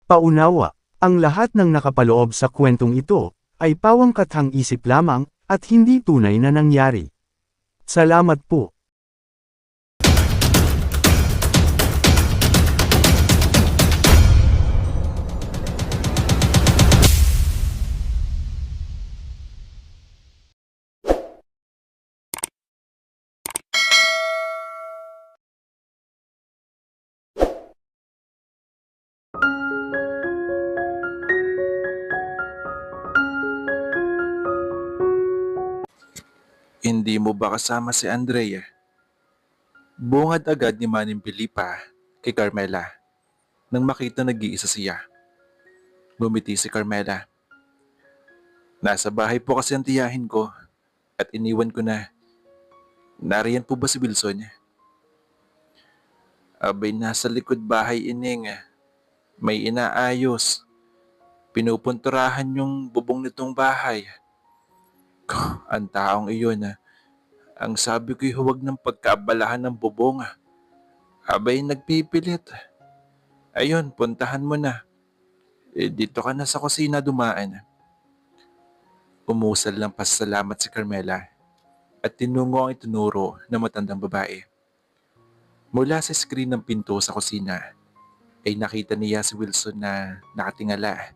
Paunawa, ang lahat ng nakapaloob sa kwentong ito, ay pawangkathang isip lamang, at hindi tunay na nangyari. Salamat po. Hindi mo ba kasama si Andrea? Bungad agad ni Manning Pilipa kay Carmela nang makita nag-iisa siya. Bumiti si Carmela. Nasa bahay po kasi ang tiyahin ko at iniwan ko na. Nariyan po ba si Wilson? Abay, nasa likod bahay ining. May inaayos. Pinupunturahan yung bubong nitong bahay. Ang taong iyon. Ang sabi ko'y huwag ng pagkaabalahan ng bubong. Abay, nagpipilit. Ayun, puntahan mo na. Dito ka na sa kusina dumaan. Umusal ng pasasalamat si Carmela at tinungo ang itinuro ng matandang babae. Mula sa screen ng pinto sa kusina ay nakita niya si Wilson na nakatingala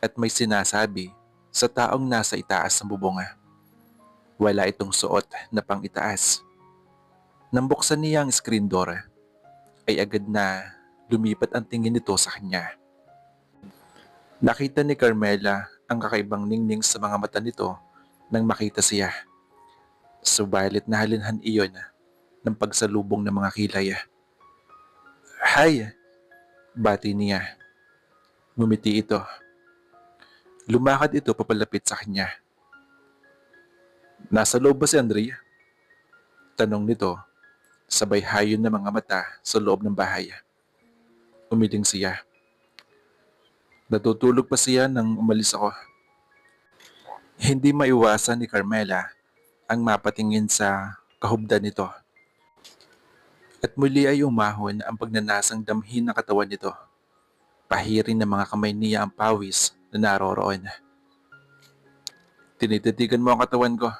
at may sinasabi sa taong nasa itaas ng bubonga. Wala itong suot na pang itaas. Nang buksan niya ang screen door ay agad na lumipat ang tingin nito sa kanya. Nakita ni Carmela ang kakaibang ningning sa mga mata nito nang makita siya. Subalit nahalinhan iyon ng pagsalubong ng mga kilay. Hi! Bati niya. Ngumiti ito. Lumakad ito papalapit sa kanya. Nasa loob ba si Andrea? Tanong nito, sabay hayon ng mga mata sa loob ng bahay. Umiling siya. Natutulog pa siya nang umalis ako. Hindi maiwasan ni Carmela ang mapatingin sa kahubdan nito. At muli ay umahon ang pagnanasang damhin ng katawan nito. Pahirin ng mga kamay niya ang pawis na naroroon. Tinititigan mo ang katawan ko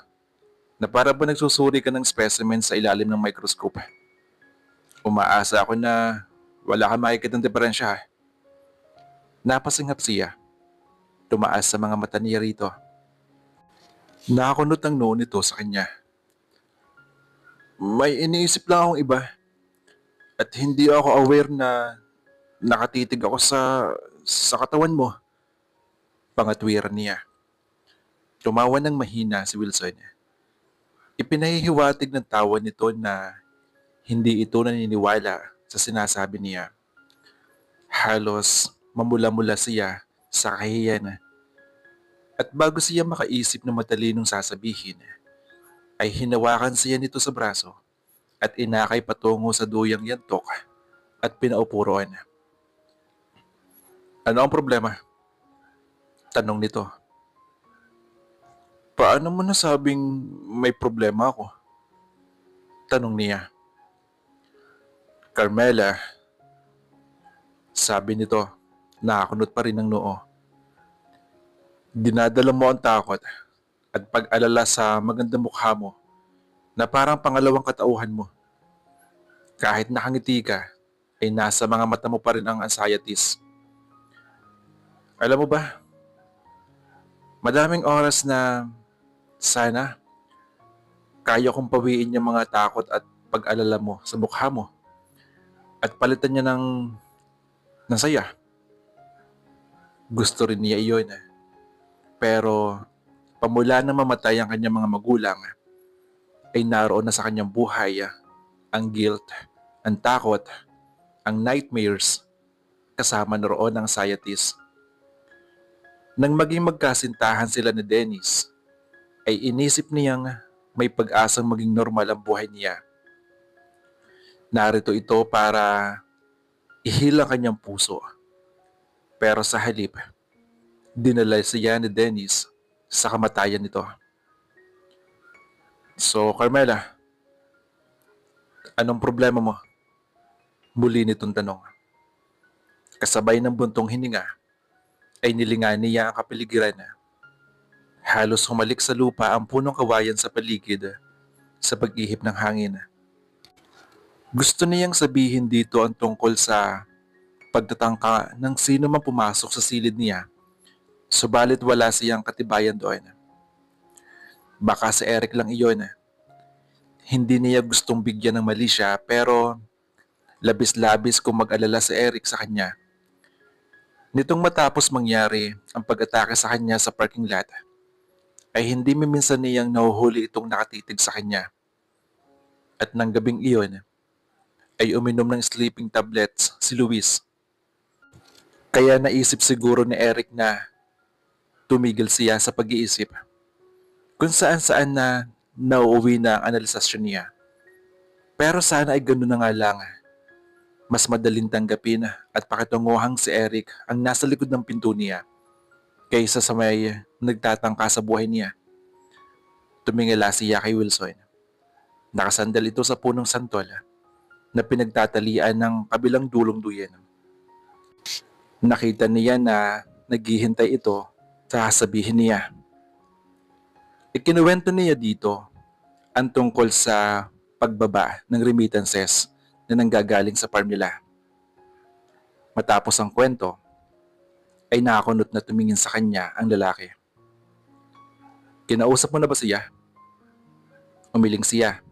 na para ba nagsusuri ka ng specimen sa ilalim ng microscope. Umaasa ako na wala kang makikitang diferensya. Napasinghap siya. Tumaas sa mga mata niya rito. Nakakunot ang noo nito sa kanya. May iniisip lang akong iba at hindi ako aware na nakatitig ako sa katawan mo. Pangatwiran niya. Tumawa ng mahina si Wilson. Ipinahihiwatig ng tawa nito na hindi ito naniniwala sa sinasabi niya. Halos mamula-mula siya sa kahiyan. At bago siya makaisip ng matalinong sasabihin, ay hinawakan siya nito sa braso at inakay patungo sa duyang yantok at pinaupuroan. Ano ang problema? Tanong nito. Paano mo nasabing may problema ako? Tanong niya. Carmela, sabi nito, nakakunot pa rin ang noo. Dinadala mo ang takot at pag-alala sa magandang mukha mo na parang pangalawang katauhan mo. Kahit nakangiti ka, ay nasa mga mata mo pa rin ang anxieties. Alam mo ba, madaming oras na sana kaya kong pawiin yung mga takot at pag-alala mo sa mukha mo at palitan niya ng saya. Gusto rin niya iyon. Pero pamula na mamatay ang kanyang mga magulang, ay naroon na sa kanyang buhay ang guilt, ang takot, ang nightmares, kasama na roon ang anxieties. Nang maging magkasintahan sila ni Dennis, ay inisip niyang may pag-asang maging normal ang buhay niya. Narito ito para ihila kanyang puso. Pero sa halip, dinala siya ni Dennis sa kamatayan nito. So, Carmela, anong problema mo? Muli nitong tanong. Kasabay ng buntong hininga ay nilingan niya ang kapaligiran. Halos humalik sa lupa ang punong kawayan sa paligid sa pag-ihip ng hangin. Gusto niyang sabihin dito ang tungkol sa pagtatangka ng sino man pumasok sa silid niya, subalit wala siyang katibayan doon. Baka si Eric lang iyon. Hindi niya gustong bigyan ng mali siya pero labis-labis kung mag-alala si Eric sa kanya. Nitong matapos mangyari ang pag-atake sa kanya sa parking lot, ay hindi minsan niyang nahuhuli itong nakatitig sa kanya. At nang gabing iyon, ay uminom ng sleeping tablets si Luis. Kaya naisip siguro ni Eric na tumigil siya sa pag-iisip kung saan-saan na nauuwi na ang analisasyon niya. Pero sana ay gano'n na nga lang. Mas madaling tanggapin at pakitunguhang si Eric ang nasa likod ng pinto niya kaysa sa may nagtatangka sa buhay niya. Tumingala siya kay Wilson. Nakasandal ito sa punong santol na pinagtatalian ng kabilang dulong duyan. Nakita niya na naghihintay ito sa sasabihin niya. Ikinuwento niya dito ang tungkol sa pagbaba ng remittances na nanggagaling sa farm nila. Matapos ang kwento, ay nakakunot na tumingin sa kanya ang lalaki. Kinausap mo na ba siya? Umiling siya.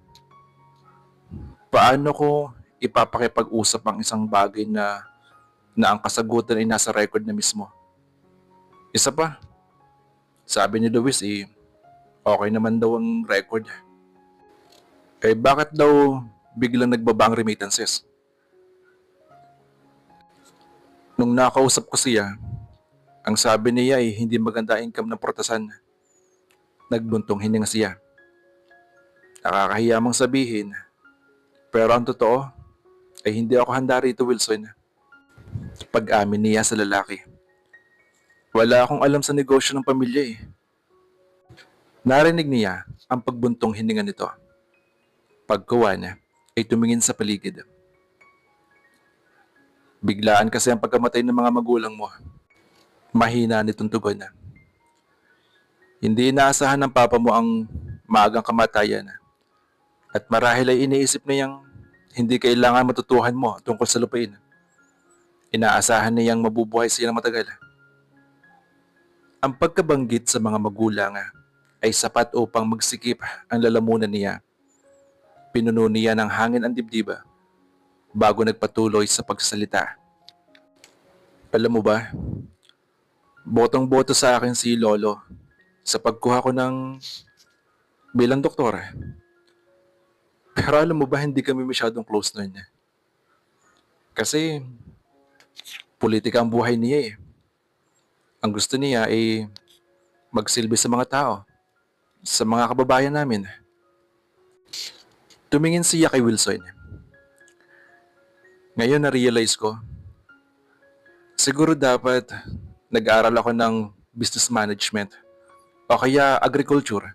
Paano ko ipapakipag-usap ang isang bagay na ang kasagutan ay nasa record na mismo? Isa pa, sabi ni Luis okay naman daw ang record. Bakit daw biglang nagbaba ang remittances? Nung nakausap ko siya, ang sabi niya ay hindi maganda income ng protasan. Nagbuntong hininga siya. Nakakahiya mong sabihin, pero ang totoo ay hindi ako handa rito, Wilson. Pag-amin niya sa lalaki. Wala akong alam sa negosyo ng pamilya. Narinig niya ang pagbuntong hininga nito. Pagkuha niya ay tumingin sa paligid. Biglaan kasi ang pagkamatay ng mga magulang mo. Mahina nitong tugon. Hindi inaasahan ng papa mo ang maagang kamatayan. At marahil ay iniisip niyang hindi kailangan matutuhan mo tungkol sa lupain. Inaasahan niyang mabubuhay siya ng matagal. Ang pagkabanggit sa mga magulang ay sapat upang magsikip ang lalamunan niya. Pinuno niya ng hangin ang dibdib bago nagpatuloy sa pagsasalita. Alam mo ba, botong-boto sa akin si Lolo sa pagkuha ko ng bilang doktor. Pero alam mo ba, hindi kami masyadong close nun. Kasi politika ang buhay niya. Ang gusto niya ay magsilbi sa mga tao, sa mga kababayan namin. Tumingin siya kay Wilson. Ngayon na-realize ko, siguro dapat nag-aral ako ng business management o kaya agriculture.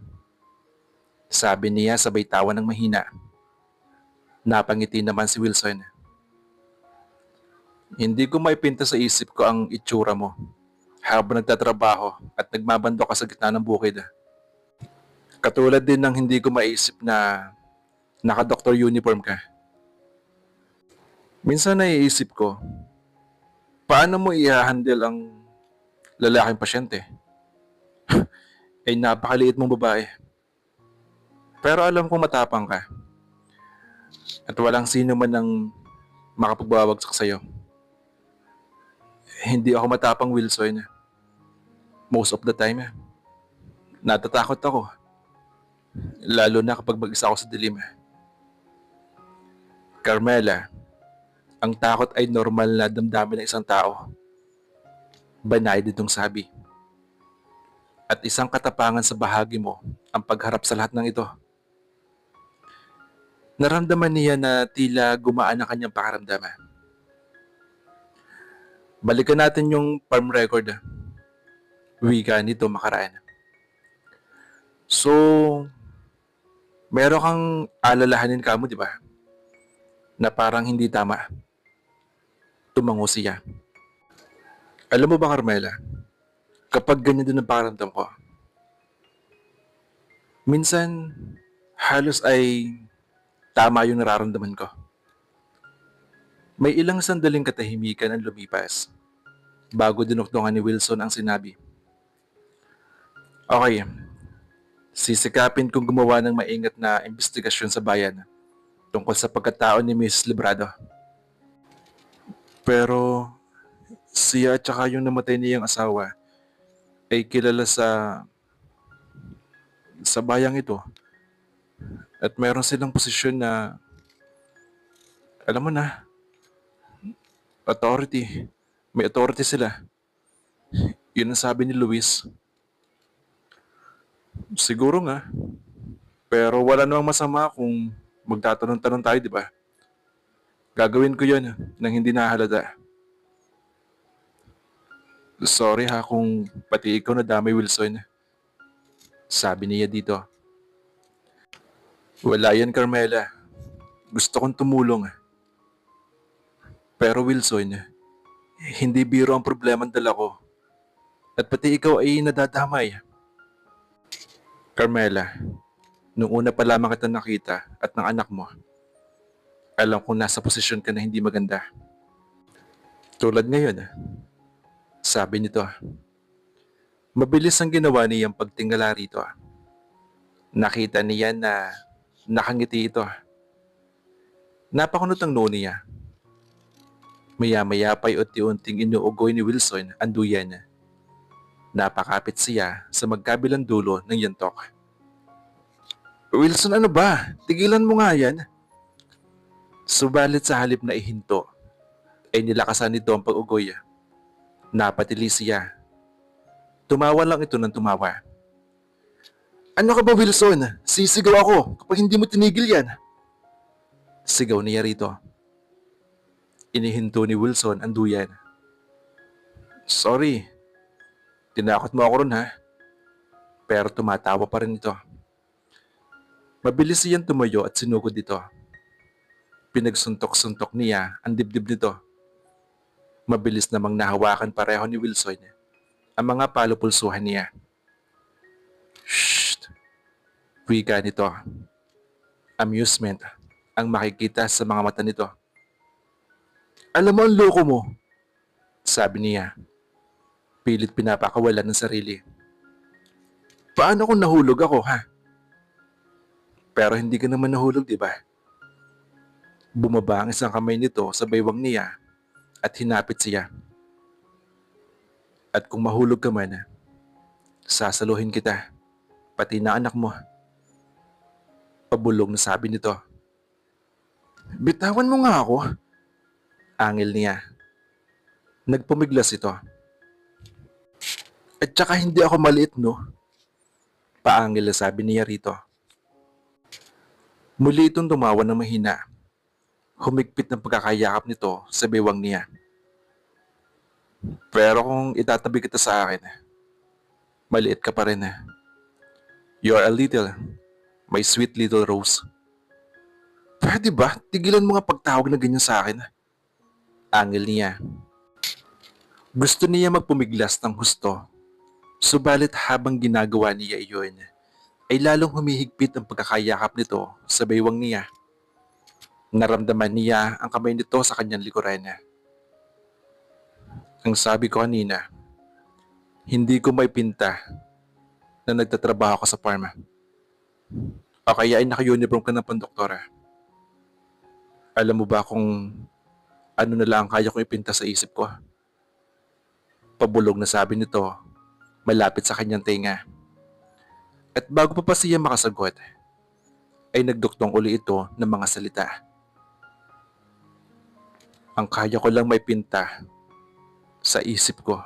Sabi niya sabay tawa ng mahina. Napangiti naman si Wilson. Hindi ko maipinta sa isip ko ang itsura mo habang nagtatrabaho at nagmabando ka sa gitna ng bukid. Katulad din ng hindi ko maisip na naka-doctor uniform ka. Minsan naiisip ko, paano mo i-handle ang lalaking pasyente? Napakaliit mong babae. Pero alam kong matapang ka. At walang sino man ang makapagbabagsak sa'yo. Hindi ako matapang, Wilson. Most of the time, natatakot ako. Lalo na kapag mag-isa ako sa dilim. Carmela, ang takot ay normal na damdamin ng isang tao. Banay ditong sabi. At isang katapangan sa bahagi mo ang pagharap sa lahat ng ito. Naramdaman niya na tila gumaan ang kanyang pakaramdam. Balikan natin yung farm record. Wika nito makaraan. So, meron kang alalahanin ka mo, di ba? Na parang hindi tama. Tumango siya. Alam mo ba, Carmela, kapag ganyan din ang pakiramdam ko, minsan halos ay tama yung nararamdaman ko. May ilang sandaling katahimikan ang lumipas bago dinuktungan ni Wilson ang sinabi. Okay, sisikapin kong gumawa ng maingat na investigasyon sa bayan tungkol sa pagkatao ni Miss Librado. Pero siya at saka yung namatay niyang asawa ay kilala sa bayang ito at meron silang posisyon na, alam mo na, authority. May authority sila. Yun ang sabi ni Luis. Siguro nga. Pero wala namang masama kung magtatanong-tanong tayo, di ba? Gagawin ko yun nang hindi nahalata. Sorry ha kung pati ikaw nadamay, Wilson. Sabi niya dito. Wala yan, Carmela. Gusto kong tumulong. Pero Wilson, hindi biro ang problema ang dala ko. At pati ikaw ay nadadamay. Carmela, nung una pa lamang kita nakita at ng anak mo, alam kong nasa posisyon ka na hindi maganda. Tulad ngayon, sabi nito, mabilis ang ginawa niyang pagtingala rito. Nakita niya na nakangiti ito. Napakunot ang noo niya. Maya-maya pa'y unti-unting inuugoy ni Wilson ang duyan. Napakapit siya sa magkabilang dulo ng yantok. Wilson, ano ba? Tigilan mo nga yan. Subalit sa halip na ihinto, ay nilakasan nito ang pag-ugoy. Napatili siya. Tumawa lang ito ng tumawa. Ano ka ba, Wilson? Sisigaw ako kapag hindi mo tinigil yan. Sigaw niya rito. Inihinto ni Wilson ang duyan. Sorry. Tinakot mo ako ron ha. Pero tumatawa pa rin ito. Mabilis siyang tumayo at sinugod ito. Pinagsuntok-suntok niya ang dibdib nito. Mabilis namang nahawakan pareho ni Wilson ang mga palupulsuhan niya. Shh! Wika nito. Amusement ang makikita sa mga mata nito. Alam mo ang loko mo, sabi niya. Pilit pinapakawalan ng sarili. Paano kung nahulog ako, ha? Pero hindi ka naman nahulog, di ba? Bumaba ang isang kamay nito sa baywang niya at hinapit siya. At kung mahulog ka man, sasaluhin kita, pati na anak mo. Pabulong na sabi nito. Bitawan mo nga ako. Angil niya. Nagpumiglas ito. At saka hindi ako maliit, no? Paangil na sabi niya rito. Muli itong tumawa ng mahina. Humigpit ng pagkakayakap nito sa bewang niya. Pero kung itatabi kita sa akin, maliit ka pa rin. You're a little, my sweet little rose. Pwede ba? Tigilan mo nga pagtawag na ganyan sa akin. Angil niya. Gusto niya magpumiglas ng husto. Subalit habang ginagawa niya iyon, ay lalong humihigpit ang pagkakayakap nito sa baywang niya. Naramdaman niya ang kamay nito sa kanyang likuran. Ang sabi ko kanina, hindi ko may pinta na nagtatrabaho ka sa farm. O kaya ay naka-uniform ka ng pandoktora. Alam mo ba kung ano na lang kaya kong ipinta sa isip ko? Pabulog na sabi nito, malapit sa kanyang tenga. At bago pa siya makasagot, ay nagduktong uli ito ng mga salita. Ang kaya ko lang may pinta sa isip ko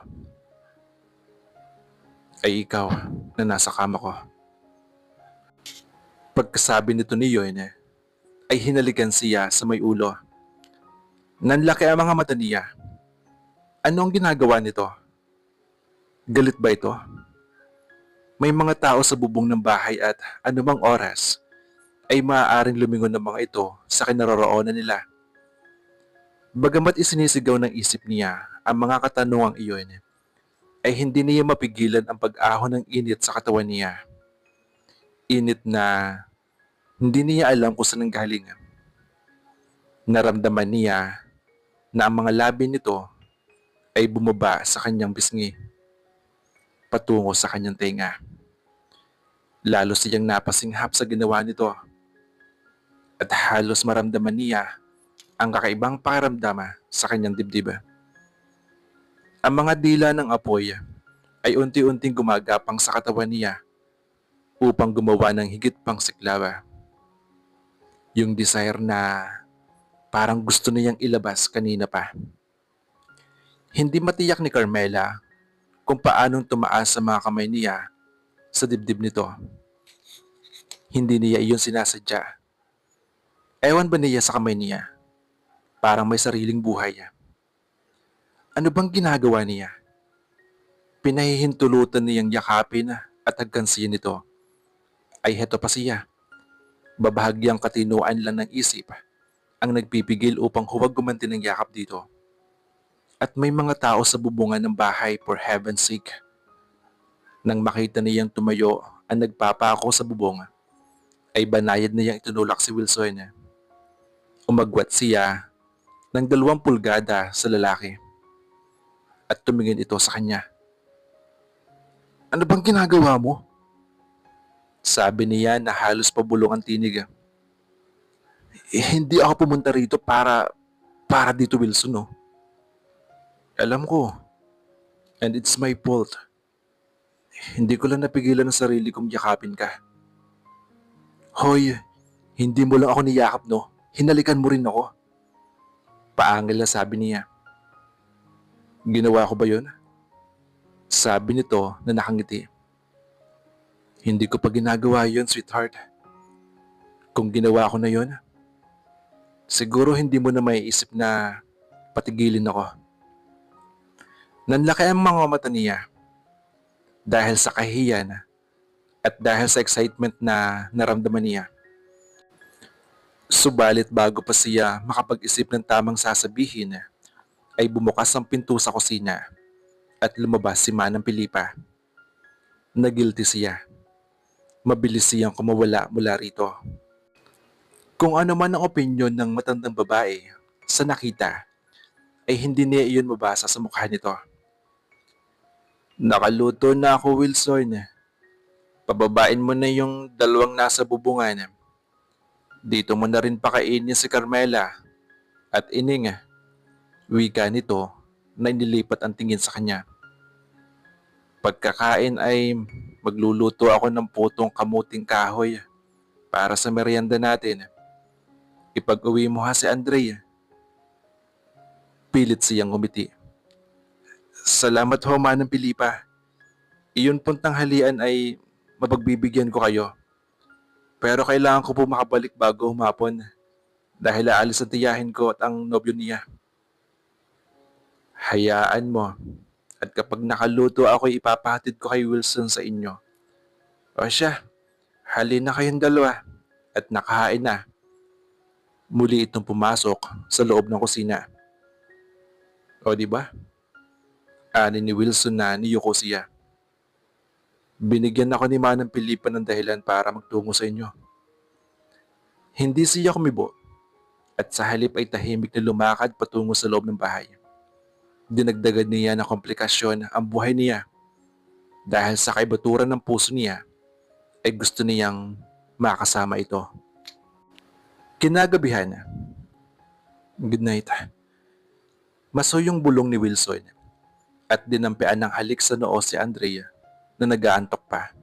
ay ikaw na nasa kama ko. Pagkasabi nito ni Yon, ay hinalikan siya sa may ulo. Nanlaki ang mga mata niya. Ano ang ginagawa nito? Galit ba ito? May mga tao sa bubong ng bahay at anumang oras ay maaaring lumingon ng mga ito sa kinaroroonan nila. Bagamat isinisigaw ng isip niya ang mga katanungang iyon, ay hindi niya mapigilan ang pag-ahon ng init sa katawan niya. Init na hindi niya alam kung saan galing. Naramdaman niya na ang mga labi nito ay bumaba sa kanyang bisngi, patungo sa kanyang tenga. Lalo siyang napasinghap sa ginawa nito at halos maramdaman niya ang kakaibang pakiramdam sa kanyang dibdib. Ang mga dila ng apoy ay unti-unting gumagapang sa katawan niya upang gumawa ng higit pang siklaw. Yung desire na parang gusto niyang ilabas kanina pa. Hindi matiyak ni Carmela kung paanong tumaas sa mga kamay niya sa dibdib nito. Hindi niya iyon sinasadya. Ewan ba niya sa kamay niya? Parang may sariling buhay. Ano bang ginagawa niya? Pinahihintulutan niyang yakapin at hagkansiyan nito. Ay heto pa siya. Babahagyang katinuan lang ng isip ang nagpipigil upang huwag gumanti ng yakap dito. At may mga tao sa bubungan ng bahay, for heaven's sake. Nang makita niyang tumayo ang nagpapako sa bubong, ay banayad niyang itinulak si Wilson. Umagwat siya ng 2 pulgada sa lalaki at tumingin ito sa kanya. Ano bang ginagawa mo? Sabi niya na halos pabulong ang tinig. Hindi ako pumunta rito para dito, Wilson, no? Alam ko, and it's my fault. Hindi ko lang napigilan ang sarili kong yakapin ka. Hoy, hindi mo lang ako niyakap, no? Hinalikan mo rin ako. Paangil na sabi niya. Ginawa ko ba yun? Sabi nito na nakangiti. Hindi ko pa ginagawa yun, sweetheart. Kung ginawa ko na yun, siguro hindi mo na maiisip na patigilin ako. Nanlaki ang mga mata niya dahil sa kahiyan at dahil sa excitement na naramdaman niya. Subalit bago pa siya makapag-isip ng tamang sasabihin, ay bumukas ang pinto sa kusina at lumabas si Manang Pilipa. Nagilty siya. Mabilis siyang kumawala mula rito. Kung ano man ang opinyon ng matandang babae sa nakita, ay hindi niya iyon mabasa sa mukha nito. Nakaluto na ako, Wilson. Pababain mo na yung 2 nasa bubungan. Dito mo na rin pakainin si Carmela at Ining. Wika nito na inilipat ang tingin sa kanya. Pagkakain ay magluluto ako ng putong kamuting kahoy para sa merienda natin. Ipag-uwi mo ha si Andrea. Pilit siyang umiti. Salamat ho, Manang Pilipa. Iyon pong tanghalian ay mapagbibigyan ko kayo. Pero kailangan ko po makabalik bago humapon dahil aalis ang tiyahin ko at ang nobyo niya. Hayaan mo. At kapag nakaluto ako, ipapahatid ko kay Wilson sa inyo. O siya, halina kayong 2 at nakahain na. Muli itong pumasok sa loob ng kusina. O di ba? Ani ni Wilson na niyuko siya. Binigyan ako ni Manang Pilipa ng dahilan para magtungo sa inyo. Hindi siya kumibo at sa halip ay tahimik na lumakad patungo sa loob ng bahay. Dinagdagan niya ng komplikasyon ang buhay niya dahil sa kaibaturan ng puso niya ay gusto niyang makasama ito. Kinagabihan. Good night. Maso yung bulong ni Wilson at dinampian ng halik sa noo si Andrea na nag-aantok pa.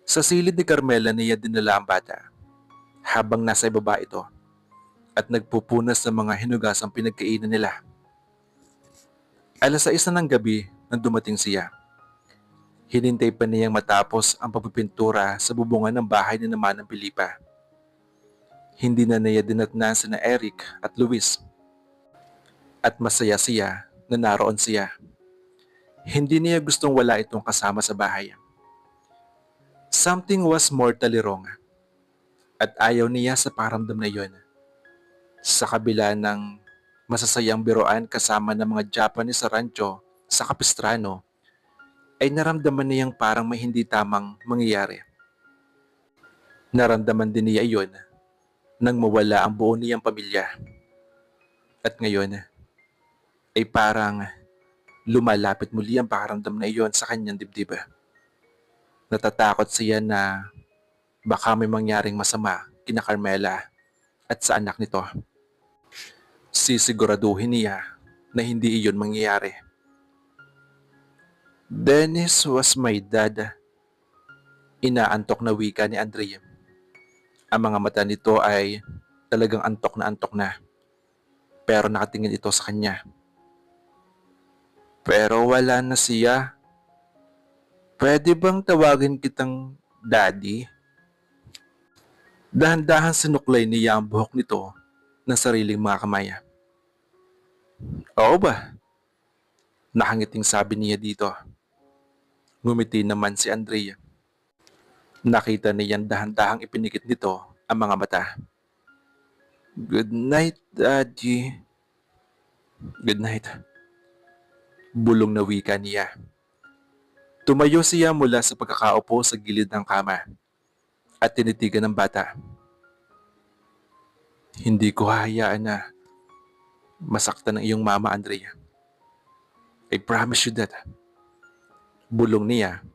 Sa silid ni Carmela niya dinala ang bata habang nasa ibaba ito at nagpupunas ng mga hinugasang pinagkainan nila. 6:00 na ng gabi nang dumating siya. Hinintay pa niyang matapos ang pagpipintura sa bubungan ng bahay ni Manang Pilipa. Hindi na niya dinatnan sina Eric at Luis. At masaya siya na naroon siya. Hindi niya gustong wala itong kasama sa bahay. Something was mortally wrong at ayaw niya sa paramdam na yon. Sa kabila ng masasayang biroan kasama ng mga Japanese sa rancho sa Capistrano, ay naramdaman niyang parang may hindi tamang mangyayari. Naramdaman din niya iyon nang mawala ang buo niyang pamilya. At ngayon ay parang lumalapit muli ang pakiramdam na iyon sa kanyang dibdib. Natatakot siya na baka may mangyaring masama kina Carmela at sa anak nito. Sisiguraduhin niya na hindi iyon mangyayari. Dennis was my dad. Inaantok na wika ni Andrea. Ang mga mata nito ay talagang antok na, pero nakatingin ito sa kanya. Pero wala na siya. Pwede bang tawagin kitang daddy? Dahan-dahan sinuklay niya ang buhok nito ng sariling mga kamay. Oo ba? Nakangiting sabi niya dito. Ngumiti naman si Andrea. Nakita niyang dahan-dahang ipinikit nito ang mga mata. Good night, Daddy. Good night. Bulong na wika niya. Tumayo siya mula sa pagkakaupo sa gilid ng kama at tinitigan ng bata. Hindi ko hahayaan na masaktan ang iyong mama, Andrea. I promise you that. Bulong niya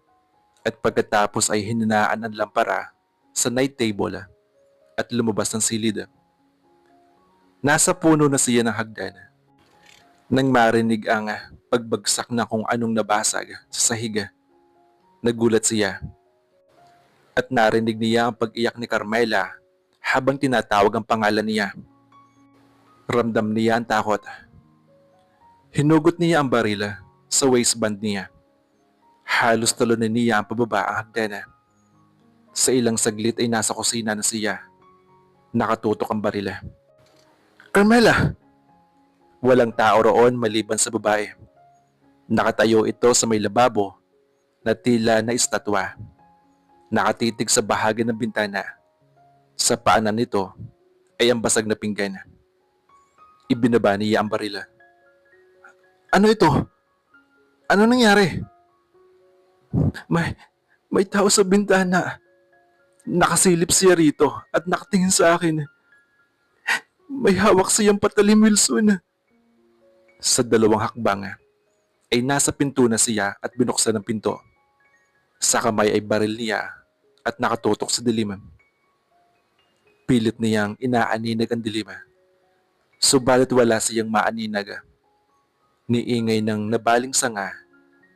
at pagkatapos ay hininaan ang lampara sa night table at lumabas ng silid. Nasa puno na siya ng hagdan nang marinig ang pagbagsak na kung anong nabasag sa sahig. Nagulat siya at narinig niya ang pag-iyak ni Carmela habang tinatawag ang pangalan niya. Ramdam niya ang takot. Hinugot niya ang barila sa waistband niya. Halos talunin niya ang pababa ang hagdan. Sa ilang saglit ay nasa kusina na siya. Nakatutok ang barila. Carmela! Walang tao roon maliban sa babae. Nakatayo ito sa may lababo na tila na estatwa. Nakatitig sa bahagi ng bintana. Sa paanan nito ay ang basag na pinggan. Ibinaba niya ang barila. Ano ito? Ano nangyari? May tao sa bintana. Nakasilip siya rito at nakatingin sa akin. May hawak siyang patalim, Wilson. Sa dalawang hakbang ay nasa pinto na siya at binuksan ang pinto. Sa kamay ay baril niya at nakatutok sa dilim. Pilit niyang inaaninag ang dilim. Subalit wala siyang maaninag. Niingay ng nabaling sanga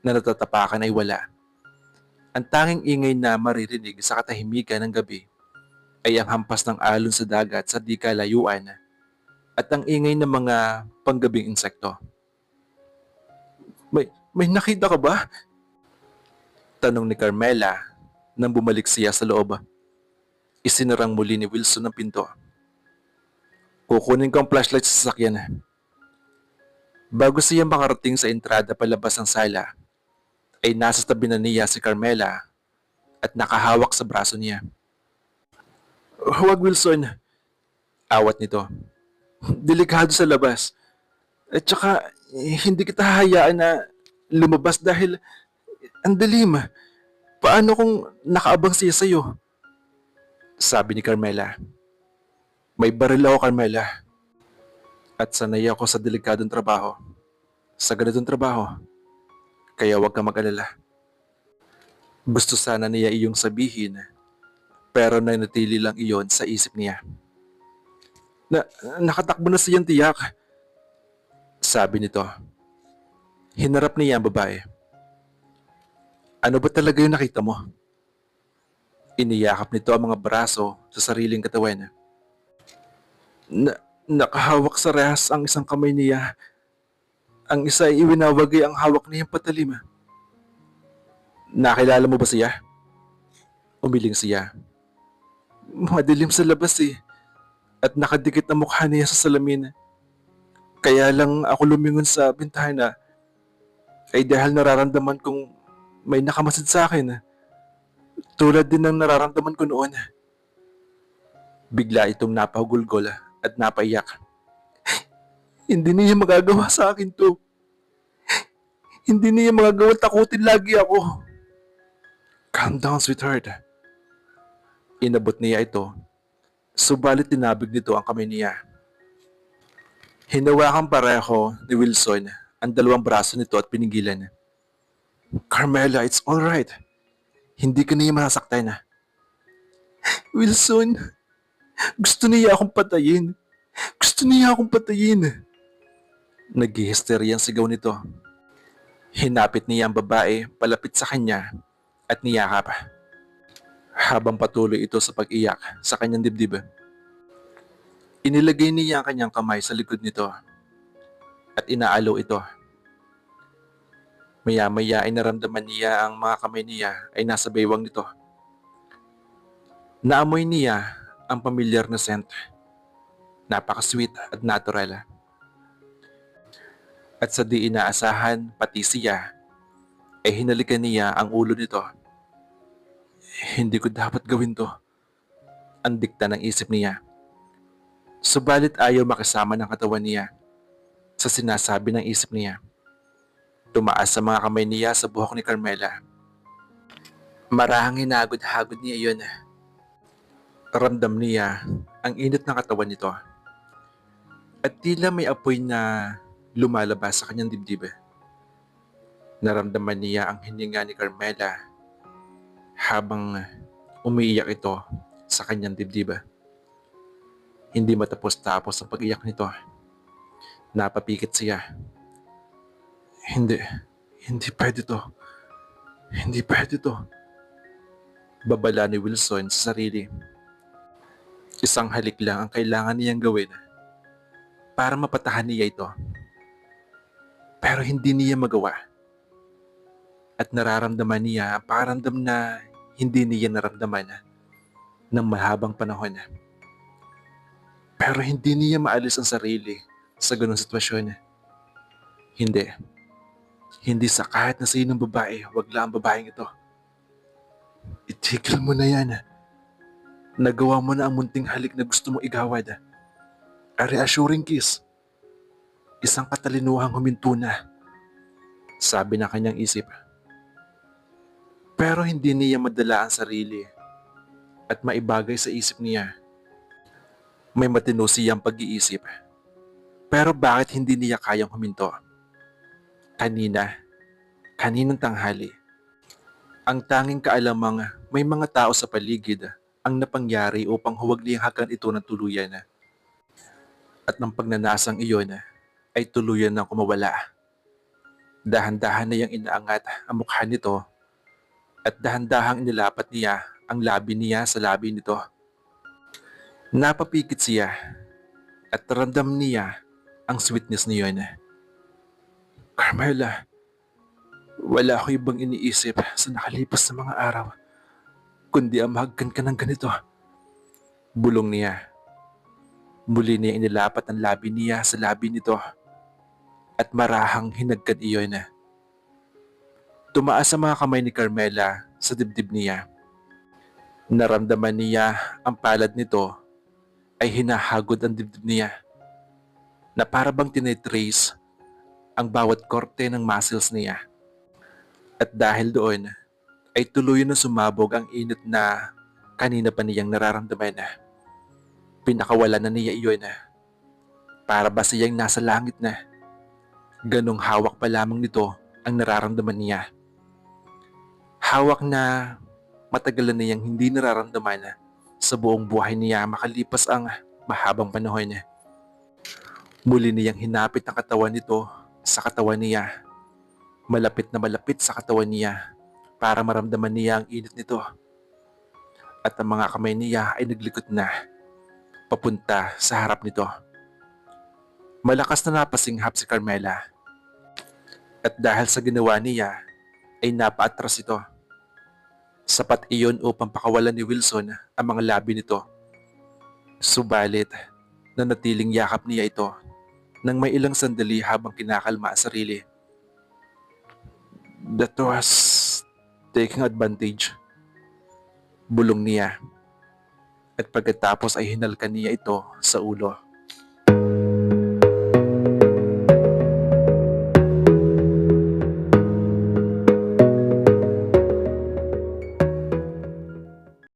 na natatapakan ay wala. Ang tanging ingay na maririnig sa katahimikan ng gabi ay ang hampas ng alon sa dagat sa di kalayuan at ang ingay ng mga panggabing insekto. May nakita ka ba? Tanong ni Carmela nang bumalik siya sa loob. Isinarang muli ni Wilson ang pinto. Kukunin ko ang flashlight sa sasakyan. Bago siya makarating sa entrada palabas ng sala, ay nasa tabi na niya si Carmela at nakahawak sa braso niya. Huwag, Wilson. Awat nito. Delikado sa labas. At saka, hindi kita hahayaan na lumabas dahil ang dilim. Paano kung nakaabang siya sa'yo? Sabi ni Carmela. May baril ako, Carmela. At sanay ako sa delikadong trabaho. Sa ganitong trabaho. Kaya huwag ka mag-alala. Gusto sana niya iyong sabihin, pero nanatili lang iyon sa isip niya. Nakatakbo na siyang tiyak. Sabi nito. Hinarap niya ang babae. Ano ba talaga yung nakita mo? Iniyakap nito ang mga braso sa sariling katawan. Nakahawak sa rehas ang isang kamay niya. Ang isa ay iwinawagay ang hawak niyang patalim. Nakilala mo ba siya? Umiling siya. Madilim sa labas at nakadikit na mukha niya sa salamin. Kaya lang ako lumingon sa bintana ay dahil nararamdaman kong may nakamasid sa akin. Tulad din ng nararamdaman ko noon. Bigla itong napahugulgol at napaiyak. Hindi niya magagawa sa akin to. Hindi niya magagawa takutin lagi ako. Calm down, sweetheart. Inabot niya ito, subalit tinabig nito ang kamay niya. Hinawakan pareho ni Wilson ang dalawang braso nito at pinigilan. Carmela, it's alright. Hindi ka niya masasaktan. Wilson, gusto niya akong patayin. Gusto niya akong patayin. Nag-hysteria ang sigaw nito. Hinapit niya ang babae palapit sa kanya at niyakap. Habang patuloy ito sa pag-iyak sa kanyang dibdib, inilagay niya ang kanyang kamay sa likod nito at inaalo ito. Maya-maya ay naramdaman niya ang mga kamay niya ay nasa baywang nito. Naamoy niya ang pamilyar na scent. Napaka-sweet at natural. At sa di inaasahan, pati siya, ay hinalikan niya ang ulo nito. Hindi ko dapat gawin to, ang dikta ng isip niya. Subalit ayaw makisama ng katawan niya sa sinasabi ng isip niya. Tumaas sa mga kamay niya sa buhok ni Carmela. Marahang hinagod-hagod niya yun. Ramdam niya ang init ng katawan nito. At tila may apoy na lumalabas sa kanyang dibdib. Naramdaman niya ang hininga ni Carmela habang umiiyak ito sa kanyang dibdib. Hindi matapos-tapos ang pag-iyak nito. Napapikit siya. Hindi pwede to. Hindi pwede to. Babala ni Wilson sa sarili. Isang halik lang ang kailangan niyang gawin para mapatahan niya ito. Pero hindi niya magawa. At nararamdaman niya ang pakiramdam na hindi niya naramdaman ng mahabang panahon. Pero hindi niya maalis ang sarili sa ganung sitwasyon. Hindi. Hindi sa kahit na sinong babae, wag lang ang babaeng ito. Itigil mo na yan. Nagawa mo na ang munting halik na gusto mong igawad. A reassuring kiss. Isang katalinuhang huminto na, sabi ng kanyang isip. Pero hindi niya madala ang sarili at maibagay sa isip niya. May matino siyang pag-iisip. Pero bakit hindi niya kayang huminto? Kaninang tanghali. Ang tanging kaalamang may mga tao sa paligid ang napangyari upang huwag niyang hagan ito ng tuluyan. At ng pagnanasang iyon ay tuluyan ng kumawala. Dahan-dahan na niyang inaangat ang mukha nito at dahan-dahang inilapat niya ang labi niya sa labi nito. Napapikit siya at ramdam niya ang sweetness niyon. Carmela, wala ako ibang iniisip sa nakalipas na mga araw, kundi ang mahagkan ka ng ganito. Bulong niya. Muli niya inilapat ang labi niya sa labi nito at marahang hinagkan iyon. Tumaas ang mga kamay ni Carmela sa dibdib niya. Naramdaman niya ang palad nito ay hinahagod ang dibdib niya na para bang tinitrace ang bawat korte ng muscles niya. At dahil doon ay tuloy na sumabog ang init na kanina pa niyang nararamdaman. Pinakawalan na niya iyon. Para ba siyang nasa langit na? Ganong hawak pa lamang nito ang nararamdaman niya. Hawak na matagal na niyang hindi nararamdaman sa buong buhay niya makalipas ang mahabang panahon. Muli niyang hinapit ang katawan nito sa katawan niya. Malapit na malapit sa katawan niya para maramdaman niya ang init nito. At ang mga kamay niya ay naglikot na papunta sa harap nito. Malakas na napasinghap si Carmela. At dahil sa ginawa niya, ay napaatras ito. Sapat iyon upang pakawalan ni Wilson ang mga labi nito. Subalit, nanatiling yakap niya ito nang may ilang sandali habang kinakalma ang sarili. That was taking advantage. Bulong niya. At pagkatapos ay hinalkan niya ito sa ulo.